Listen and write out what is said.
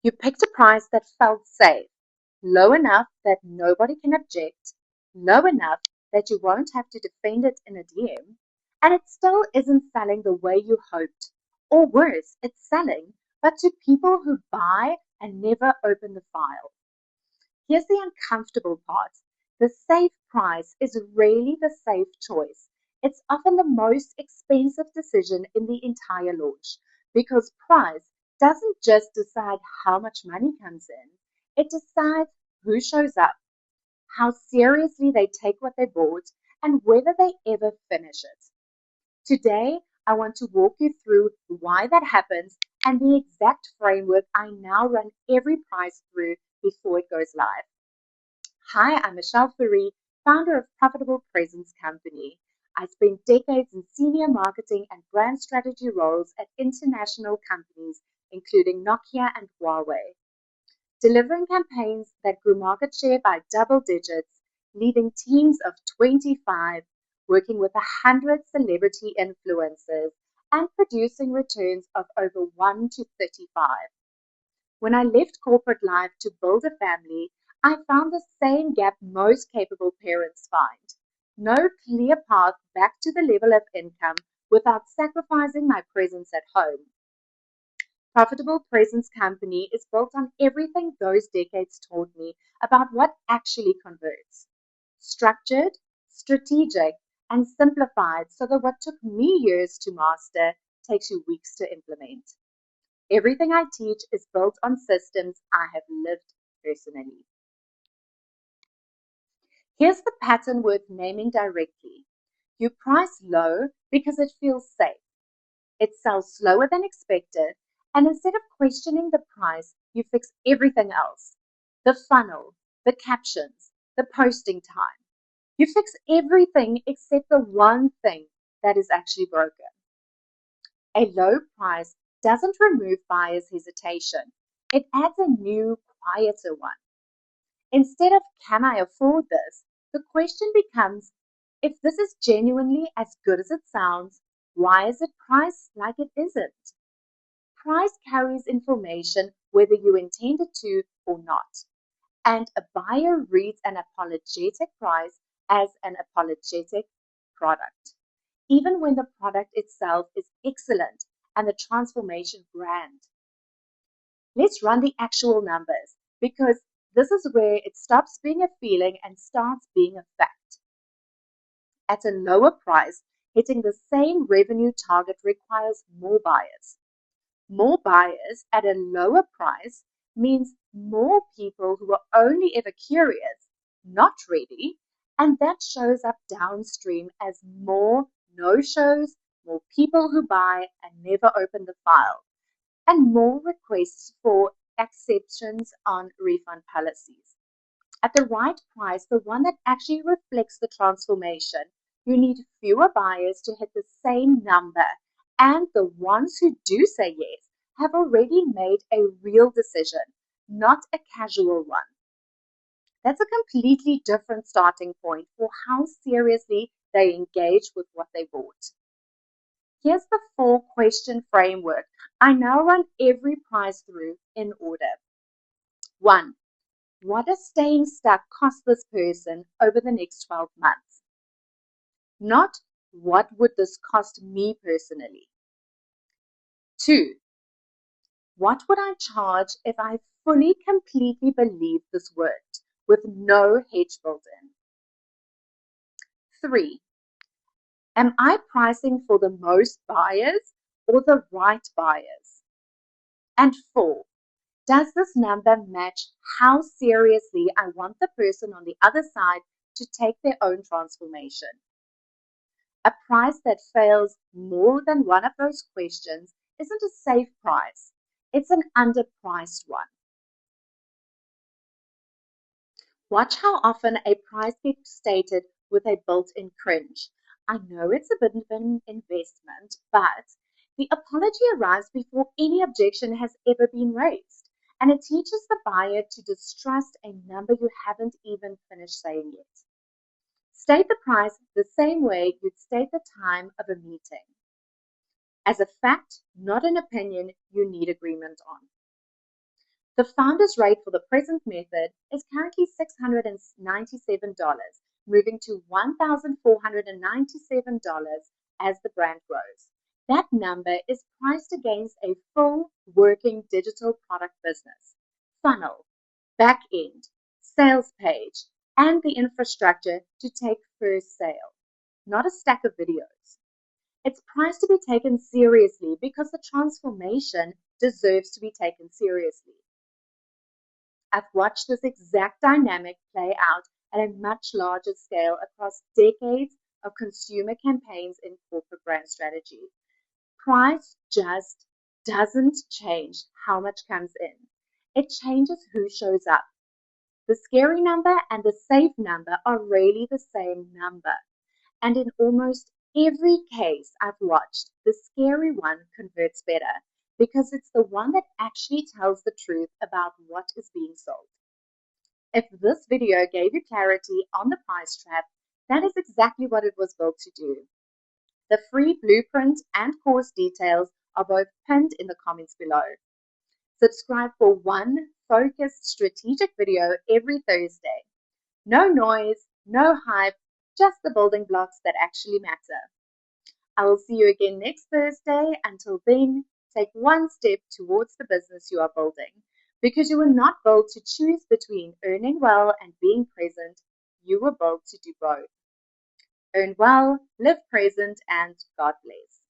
You picked a price that felt safe, low enough that nobody can object, low enough that you won't have to defend it in a DM, and it still isn't selling the way you hoped. Or worse, it's selling, but to people who buy and never open the file. Here's the uncomfortable part. The safe price is rarely the safe choice. It's often the most expensive decision in the entire launch because price doesn't just decide how much money comes in, it decides who shows up, how seriously they take what they bought, and whether they ever finish it. Today, I want to walk you through why that happens and the exact framework I now run every price through before it goes live. Hi, I'm Michelle Fourie, founder of Profitable Presence Company. I spent decades in senior marketing and brand strategy roles at international companies, including Nokia and Huawei, delivering campaigns that grew market share by double digits, leading teams of 25, working with 100 celebrity influencers, and producing returns of over 1 to 35. When I left corporate life to build a family, I found the same gap most capable parents find. No clear path back to the level of income without sacrificing my presence at home. Profitable Presence Company is built on everything those decades taught me about what actually converts. Structured, strategic, and simplified so that what took me years to master takes you weeks to implement. Everything I teach is built on systems I have lived personally. Here's the pattern worth naming directly. You price low because it feels safe. It sells slower than expected, and instead of questioning the price, you fix everything else. The funnel, the captions, the posting time. You fix everything except the one thing that is actually broken. A low price doesn't remove buyers' hesitation. It adds a new, quieter one. Instead of, can I afford this? The question becomes, if this is genuinely as good as it sounds, why is it priced like it isn't? Price carries information whether you intended to or not. And a buyer reads an apologetic price as an apologetic product, even when the product itself is excellent and the transformation grand. Let's run the actual numbers because this is where it stops being a feeling and starts being a fact. At a lower price, hitting the same revenue target requires more buyers. More buyers at a lower price means more people who are only ever curious, not ready, and that shows up downstream as more no-shows, more people who buy and never open the file, and more requests for exceptions on refund policies. At the right price, the one that actually reflects the transformation, you need fewer buyers to hit the same number, and the ones who do say yes have already made a real decision, not a casual one. That's a completely different starting point for how seriously they engage with what they bought. Here's the 4-question framework I now run every price through in order. 1. What does staying stuck cost this person over the next 12 months? Not what would this cost me personally? 2. What would I charge if I fully, completely believed this worked with no hedge built in? 3. Am I pricing for the most buyers or the right buyers? And 4. Does this number match how seriously I want the person on the other side to take their own transformation? A price that fails more than one of those questions isn't a safe price. It's an underpriced one. Watch how often a price gets stated with a built-in cringe. I know it's a bit of an investment, but the apology arrives before any objection has ever been raised, and it teaches the buyer to distrust a number you haven't even finished saying yet. State the price the same way you'd state the time of a meeting. As a fact, not an opinion you need agreement on. The founder's rate for the present method is currently $697, moving to $1,497 as the brand grows. That number is priced against a full working digital product business, funnel, back end, sales page, and the infrastructure to take first sale, not a stack of videos. It's priced to be taken seriously because the transformation deserves to be taken seriously. I've watched this exact dynamic play out at a much larger scale across decades of consumer campaigns in corporate brand strategy. Price just doesn't change how much comes in. It changes who shows up. The scary number and the safe number are really the same number. And in almost every case I've watched, the scary one converts better because it's the one that actually tells the truth about what is being sold. If this video gave you clarity on the price trap, that is exactly what it was built to do. The free blueprint and course details are both pinned in the comments below. Subscribe for one focused strategic video every Thursday. No noise, no hype, just the building blocks that actually matter. I will see you again next Thursday. Until then, take one step towards the business you are building. Because you were not built to choose between earning well and being present, you were built to do both. Earn well, live present, and God bless.